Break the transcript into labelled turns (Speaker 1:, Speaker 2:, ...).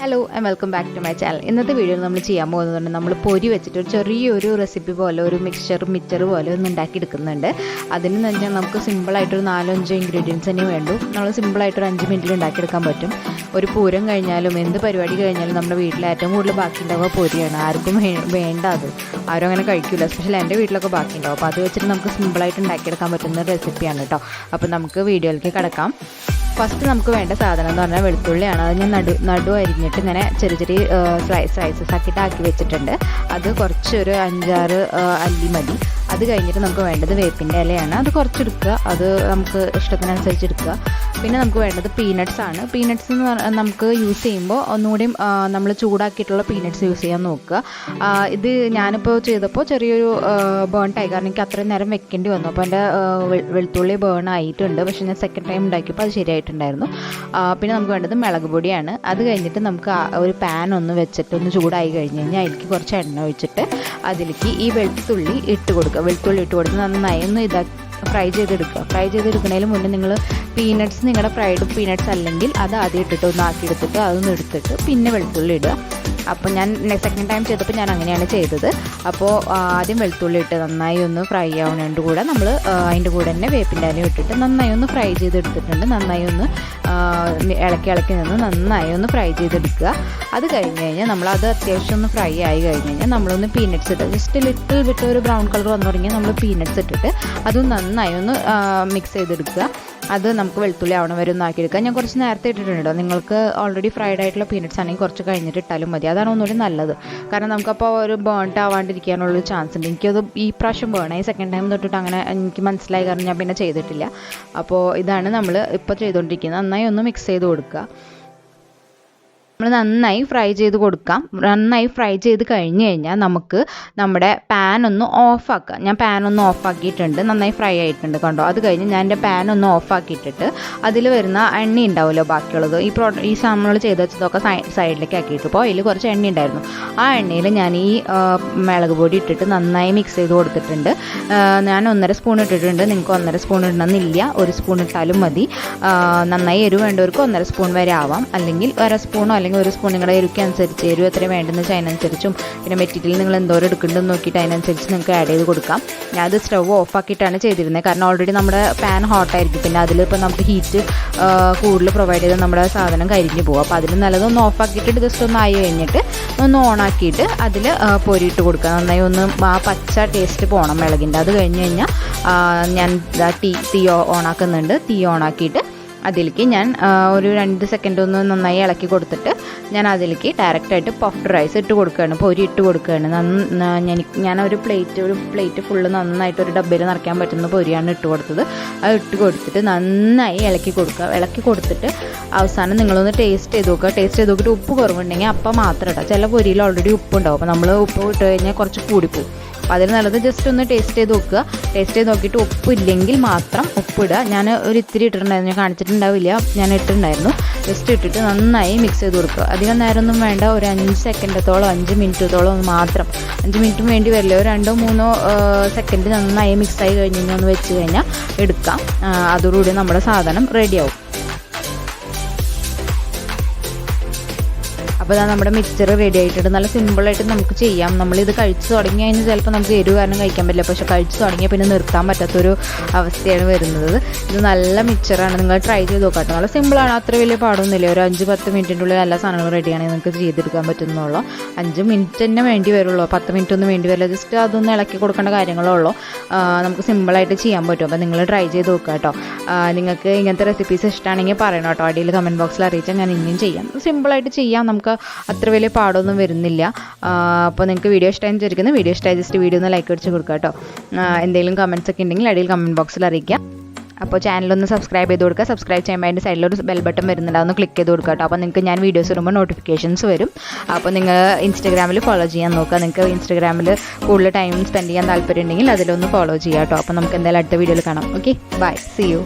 Speaker 1: Hello and welcome back to my channel. ഇന്നത്തെ വീഡിയോയിൽ നമ്മൾ ചെയ്യാൻ പോകുന്നതുകൊണ്ട് നമ്മൾ പൊരി വെച്ചിട്ട് ഒരു ചെറിയൊരു റെസിപ്പി പോലെ ഒരു മിക്സ്ചർ പോലെ ഒന്ന് ഉണ്ടാക്കിയെടുക്കുന്നുണ്ട്. അതിന് തന്നെ നമുക്ക് സിമ്പിളായിട്ടൊരു 4-5 ഇൻഗ്രീഡിയൻസ് തന്നെ വേണ്ടു. നമ്മൾ സിമ്പിളായിട്ടൊരു 5 മിനിറ്റിൽ ഉണ്ടാക്കിയെടുക്കാൻ പറ്റും. ഒരു പൂരം കഴിഞ്ഞാലും എന്ത് പരിപാടി കഴിഞ്ഞാലും നമ്മുടെ വീട്ടിൽ ഏറ്റവും കൂടുതൽ ബാക്കി ഉണ്ടാവുക പൊരിയാണ്. ആർക്കും വേണ്ട, അത് ആരും അങ്ങനെ കഴിക്കില്ല. എസ്പെഷ്യലി എൻ്റെ വീട്ടിലൊക്കെ ബാക്കി ഉണ്ടാവും. അപ്പോൾ അത് വെച്ചിട്ട് നമുക്ക് സിമ്പിളായിട്ട് ഉണ്ടാക്കിയെടുക്കാൻ പറ്റുന്ന റെസിപ്പിയാണ് കേട്ടോ. അപ്പോൾ നമുക്ക് വീഡിയോയിലേക്ക് കിടക്കാം. ഫസ്റ്റ് നമുക്ക് വേണ്ട സാധനം എന്ന് പറഞ്ഞാൽ വെളുത്തുള്ളിയാണ്. അത് ഞാൻ നടു അരിഞ്ഞിട്ട് ഇങ്ങനെ ചെറിയ സ്ലൈസസ് ആക്കിയിട്ട് വെച്ചിട്ടുണ്ട്. അത് കുറച്ചൊരു 5-6 അല്ലി മതി. അത് കഴിഞ്ഞിട്ട് നമുക്ക് വേണ്ടത് വേപ്പിൻ്റെ ഇലയാണ്. അത് കുറച്ചെടുക്കുക, അത് നമുക്ക് ഇഷ്ടത്തിനനുസരിച്ച് എടുക്കുക. പിന്നെ നമുക്ക് വേണ്ടത് പീനട്ട്സ് ആണ്. പീനട്ട്സ് എന്ന് പറഞ്ഞാൽ നമുക്ക് യൂസ് ചെയ്യുമ്പോൾ ഒന്നുകൂടിയും നമ്മൾ ചൂടാക്കിയിട്ടുള്ള പീനട്ട്സ് യൂസ് ചെയ്യാൻ നോക്കുക. ഇത് ഞാനിപ്പോൾ ചെയ്തപ്പോൾ ചെറിയൊരു ബേൺട്ടായി, കാരണം എനിക്ക് അത്രയും നേരം വെക്കേണ്ടി വന്നു. അപ്പോൾ എൻ്റെ വെളുത്തുള്ളി ബേൺ ആയിട്ടുണ്ട്. പക്ഷേ ഞാൻ സെക്കൻഡ് ടൈം ഉണ്ടാക്കിയപ്പോൾ അത് ശരിയായിട്ടുണ്ടായിരുന്നു. പിന്നെ നമുക്ക് വേണ്ടത് മുളക് പൊടിയാണ്. അത് കഴിഞ്ഞിട്ട് നമുക്ക് ഒരു പാൻ ഒന്ന് വെച്ചിട്ട് ഒന്ന് ചൂടായി കഴിഞ്ഞ് കഴിഞ്ഞാൽ അതിലേക്ക് കുറച്ച് എണ്ണ ഒഴിച്ചിട്ട് അതിലേക്ക് ഈ വെളുത്തുള്ളി ഇട്ട് കൊടുക്കുക. വെളുത്തുള്ളി ഇട്ട് കൊടുത്ത് നന്നായി ഒന്ന് ഫ്രൈ ചെയ്തെടുക്കുക. ഫ്രൈ ചെയ്തെടുക്കുന്നതിന് മുന്നേ നിങ്ങൾ പീനട്ട്സ്, നിങ്ങളുടെ ഫ്രൈഡ് പീനട്ട്സ് അല്ലെങ്കിൽ അത് ആദ്യം ഇട്ടിട്ട് ഒന്ന് ആക്കിയെടുത്തിട്ട് അതൊന്ന് എടുത്തിട്ട് പിന്നെ വെളുത്തുള്ളി ഇടുക. അപ്പോൾ ഞാൻ സെക്കൻഡ് ടൈം ചെയ്തപ്പോൾ ഞാൻ അങ്ങനെയാണ് ചെയ്തത്. അപ്പോൾ ആദ്യം വെളുത്തുള്ളി ഇട്ട് നന്നായി ഒന്ന് ഫ്രൈ ആവുന്നതിൻ്റെ കൂടെ നമ്മൾ അതിൻ്റെ കൂടെ തന്നെ വേപ്പിൻ്റെ ഇല ഇട്ടിട്ട് നന്നായി ഒന്ന് ഫ്രൈ ചെയ്തെടുത്തിട്ടുണ്ട്. നന്നായി ഒന്ന് ഇളക്കി നിന്ന് നന്നായി ഒന്ന് ഫ്രൈ ചെയ്തെടുക്കുക. അത് കഴിഞ്ഞ് കഴിഞ്ഞാൽ നമ്മളത് അത്യാവശ്യം ഒന്ന് ഫ്രൈ ആയി കഴിഞ്ഞ് കഴിഞ്ഞാൽ നമ്മളൊന്ന് പീനട്ട്സ് ഇട്ട് ജസ്റ്റ് ലിറ്റിൽ വിട്ട് ഒരു ബ്രൗൺ കളർ വന്നു തുടങ്ങിയാൽ നമ്മൾ പീനട്ട്സ് ഇട്ടിട്ട് അതും നന്നായി ഒന്ന് മിക്സ് ചെയ്തെടുക്കുക. അത് നമുക്ക് വെളുത്തുള്ളി ആവണം വരെ ഒന്ന് ആക്കിയെടുക്കുക. ഞാൻ കുറച്ച് നേരത്തെ ഇട്ടിട്ടുണ്ട്. നിങ്ങൾക്ക് ഓൾറെഡി ഫ്രൈഡ് ആയിട്ടുള്ള പീനട്ട്സ് ആണെങ്കിൽ കുറച്ച് കഴിഞ്ഞിട്ട് ഇട്ടാലും മതി. അതാണ് ഒന്നുകൂടി നല്ലത്. കാരണം നമുക്കപ്പോൾ ഒരു ബേൺട്ട് ആവാണ്ടിരിക്കാനുള്ളൊരു ചാൻസ് ഉണ്ട്. എനിക്കത് ഈ പ്രാവശ്യം ബേണായി. സെക്കൻഡ് ടൈം തൊട്ടിട്ട് അങ്ങനെ എനിക്ക് മനസ്സിലായി, കാരണം ഞാൻ പിന്നെ ചെയ്തിട്ടില്ല. അപ്പോൾ ഇതാണ് നമ്മൾ ഇപ്പോൾ ചെയ്തുകൊണ്ടിരിക്കുന്നത്. നന്നായി ഒന്ന് മിക്സ് ചെയ്ത് കൊടുക്കുക. നമ്മൾ നന്നായി ഫ്രൈ ചെയ്ത് കൊടുക്കാം. നന്നായി ഫ്രൈ ചെയ്ത് കഴിഞ്ഞ് കഴിഞ്ഞാൽ നമുക്ക് നമ്മുടെ പാൻ ഒന്ന് ഓഫാക്കാം. ഞാൻ പാൻ ഒന്ന് ഓഫാക്കിയിട്ടുണ്ട്. നന്നായി ഫ്രൈ ആയിട്ടുണ്ട് കണ്ടോ. അത് കഴിഞ്ഞ് ഞാൻ എൻ്റെ പാൻ ഒന്ന് ഓഫാക്കിയിട്ടിട്ട് അതിൽ വരുന്ന എണ്ണ ഉണ്ടാവുമല്ലോ ബാക്കിയുള്ളത്, ഈ നമ്മൾ ചെയ്ത് വെച്ചതൊക്കെ സൈഡിലേക്ക് ആക്കിയിട്ട് ഇപ്പോൾ അതിൽ കുറച്ച് എണ്ണ ഉണ്ടായിരുന്നു. ആ എണ്ണയിൽ ഞാൻ ഈ മുളക് പൊടി ഇട്ടിട്ട് നന്നായി മിക്സ് ചെയ്ത് കൊടുത്തിട്ടുണ്ട്. ഞാൻ 1.5 സ്പൂൺ ഇട്ടിട്ടുണ്ട്. നിങ്ങൾക്ക് 1.5 സ്പൂൺ ഇടണമെന്നില്ല, 1 സ്പൂൺ ഇട്ടാലും മതി. നന്നായി എരിവ് വേണ്ടവർക്ക് 1.5 സ്പൂൺ വരെ ആവാം, അല്ലെങ്കിൽ 1 സ്പൂണോ അല്ലെങ്കിൽ 1 സ്പൂൺ നിങ്ങളുടെ എരിക്ക് അനുസരിച്ച്, എരിവ് എത്രയും വേണ്ടെന്ന് വെച്ചാൽ അതിനനുസരിച്ചും പിന്നെ മെറ്റീരിയൽ നിങ്ങൾ എന്തോരം എടുക്കുന്നുണ്ടെന്ന് നോക്കിയിട്ട് അതിനനുസരിച്ച് നിങ്ങൾക്ക് ആഡ് ചെയ്ത് കൊടുക്കാം. ഞാനത് സ്റ്റവ് ഓഫാക്കിയിട്ടാണ് ചെയ്തിരുന്നത്, കാരണം ഓൾറെഡി നമ്മുടെ പാൻ ഹോട്ടായിരിക്കും. പിന്നെ അതിൽ ഇപ്പോൾ നമുക്ക് ഹീറ്റ് കൂടുതൽ പ്രൊവൈഡ് ചെയ്ത് നമ്മുടെ സാധനം കരിഞ്ഞു പോകും. അപ്പോൾ അതിൽ നല്ലതൊന്ന് ഓഫാക്കിയിട്ട് ജസ്റ്റ് ഒന്ന് ആയി കഴിഞ്ഞിട്ട് ഒന്ന് ഓണാക്കിയിട്ട് അതിൽ പൊരിയിട്ട് കൊടുക്കുക. നന്നായി ഒന്ന് ആ പച്ച ടേസ്റ്റ് പോകണം മുളകിൻ്റെ. അത് കഴിഞ്ഞ് കഴിഞ്ഞാൽ ഞാൻ തീ ഓണാക്കുന്നുണ്ട്. തീ ഓണാക്കിയിട്ട് അതിലേക്ക് ഞാൻ ഒരു 2 സെക്കൻഡ് ഒന്ന് നന്നായി ഇളക്കി കൊടുത്തിട്ട് ഞാൻ അതിലേക്ക് ഡയറക്റ്റായിട്ട് പഫ്ഡ് റൈസ് ഇട്ട് കൊടുക്കുകയാണ്, പൊരി ഇട്ട് കൊടുക്കുകയാണ്. ഞാൻ ഒരു പ്ലേറ്റ് ഫുള്ള് നന്നായിട്ട് ഒരു ഡബ്ബയിൽ നിറയ്ക്കാൻ പറ്റുന്ന പൊരിയാണ് ഇട്ട് കൊടുത്തത്. അത് ഇട്ട് കൊടുത്തിട്ട് നന്നായി ഇളക്കി കൊടുക്കുക. ഇളക്കി കൊടുത്തിട്ട് അവസാനം നിങ്ങളൊന്ന് ടേസ്റ്റ് ചെയ്ത് നോക്കുക. ടേസ്റ്റ് ചെയ്ത് നോക്കിയിട്ട് ഉപ്പ് കുറവുണ്ടെങ്കിൽ അപ്പം മാത്രം ഇടാം. ചില പൊരിയിൽ ഓൾറെഡി ഉപ്പുണ്ടാവും. അപ്പോൾ നമ്മൾ ഉപ്പ് ഇട്ട് കഴിഞ്ഞാൽ കുറച്ച് കൂടിപ്പോവും. അപ്പോൾ അതിൽ നല്ലത് ജസ്റ്റ് ഒന്ന് ടേസ്റ്റ് ചെയ്ത് നോക്കുക. ടേസ്റ്റ് ചെയ്ത് നോക്കിയിട്ട് ഉപ്പില്ലെങ്കിൽ മാത്രം ഉപ്പിടുക. ഞാൻ ഒരു ഇത്തിരി ഇട്ടിട്ടുണ്ടായിരുന്നു, ഞാൻ കാണിച്ചിട്ടുണ്ടാവില്ല, ഞാൻ ഇട്ടിട്ടുണ്ടായിരുന്നു. ജസ്റ്റ് ഇട്ടിട്ട് നന്നായി മിക്സ് ചെയ്ത് കൊടുക്കുക. അധികം നേരമൊന്നും വേണ്ട, ഒരു 5 സെക്കൻഡത്തോളം 5 മിനിറ്റത്തോളം മാത്രം. 5 മിനിറ്റും വേണ്ടി വരില്ല, ഒരു 2-3 സെക്കൻഡ് നന്നായി മിക്സായി കഴിഞ്ഞ് കഴിഞ്ഞാൽ ഒന്ന് വെച്ച് കഴിഞ്ഞാൽ എടുക്കാം. അതോടുകൂടി നമ്മുടെ സാധനം റെഡിയാവും. അപ്പോൾ ഇതാ നമ്മുടെ മിക്സ്ചർ റെഡി ആയിട്ടുണ്ട്. നല്ല സിമ്പിളായിട്ട് നമുക്ക് ചെയ്യാം. നമ്മളിത് കഴിച്ച് തുടങ്ങി കഴിഞ്ഞാൽ ചിലപ്പോൾ നമുക്ക് എരിവ് കാരണം കഴിക്കാൻ പറ്റില്ല, പക്ഷേ കഴിച്ച് തുടങ്ങിയാൽ പിന്നെ നിർത്താൻ പറ്റാത്തൊരു അവസ്ഥയാണ് വരുന്നത്. ഇത് നല്ല മിക്സ്ചറാണ്, നിങ്ങൾ ട്രൈ ചെയ്ത് നോക്കാം. നല്ല സിമ്പിളാണ്, അത്ര വലിയ പാടൊന്നുമില്ല. ഒരു 5-10 മിനിറ്റിൻ്റെ ഉള്ളിൽ എല്ലാ സാധനങ്ങളും റെഡിയാണെങ്കിൽ നിങ്ങൾക്ക് ചെയ്തെടുക്കാൻ പറ്റുന്നുള്ളൂ. 5 മിനിറ്റ് തന്നെ വേണ്ടി വരുള്ളൂ, 10 മിനിറ്റ് ഒന്നും വേണ്ടി വരില്ല. ജസ്റ്റ് അതൊന്ന് ഇളക്കി കൊടുക്കേണ്ട കാര്യങ്ങളേ ഉള്ളൂ. നമുക്ക് സിമ്പിളായിട്ട് ചെയ്യാൻ പറ്റും. അപ്പോൾ നിങ്ങൾ ട്രൈ ചെയ്ത് നോക്കുക കേട്ടോ. നിങ്ങൾക്ക് ഇങ്ങനത്തെ റെസിപ്പീസ് ഇഷ്ടമാണെങ്കിൽ പറയണം കേട്ടോ. അടിയിൽ കമൻറ്റ് ബോക്സിൽ അറിയിച്ചാൽ ഞാൻ ഇനിയും ചെയ്യാം. സിമ്പിളായിട്ട് ചെയ്യാം, നമുക്ക് അത്ര വലിയ പാടൊന്നും വരുന്നില്ല. അപ്പോൾ നിങ്ങൾക്ക് വീഡിയോ ഇഷ്ടമായി വിചാരിക്കുന്നു. വീഡിയോ ഇഷ്ടമായി ജസ്റ്റ് വീഡിയോ ഒന്ന് ലൈക്ക് അടിച്ച് കൊടുക്കുക കേട്ടോ. എന്തെങ്കിലും കമൻറ്റ്സ് ഒക്കെ ഉണ്ടെങ്കിൽ അടിയിൽ കമൻറ്റ് ബോക്സിൽ അറിയിക്കാം. അപ്പോൾ ചാനലൊന്ന് സബ്സ്ക്രൈബ് ചെയ്ത് കൊടുക്കുക. സബ്സ്ക്രൈബ് ചെയ്യുമ്പോൾ അതിൻ്റെ സൈഡിലൊരു ബെൽ ബട്ടൺ വരുന്നുണ്ട്, അതൊന്ന് ക്ലിക്ക് ചെയ്ത് കൊടുക്കുക കേട്ടോ. അപ്പോൾ നിങ്ങൾക്ക് ഞാൻ വീഡിയോസ് ഇടുമ്പോൾ നോട്ടിഫിക്കേഷൻസ് വരും. അപ്പോൾ നിങ്ങൾ ഇൻസ്റ്റാഗ്രാമിൽ ഫോളോ ചെയ്യാൻ നോക്കുക. നിങ്ങൾക്ക് ഇൻസ്റ്റാഗ്രാമിൽ കൂടുതൽ ടൈം സ്പെൻഡ് ചെയ്യാൻ താല്പര്യം ഉണ്ടെങ്കിൽ അതിലൊന്ന് ഫോളോ ചെയ്യാം കേട്ടോ. അപ്പോൾ നമുക്ക് എന്തായാലും അടുത്ത വീഡിയോയിൽ കാണാം. Okay, bye, see U.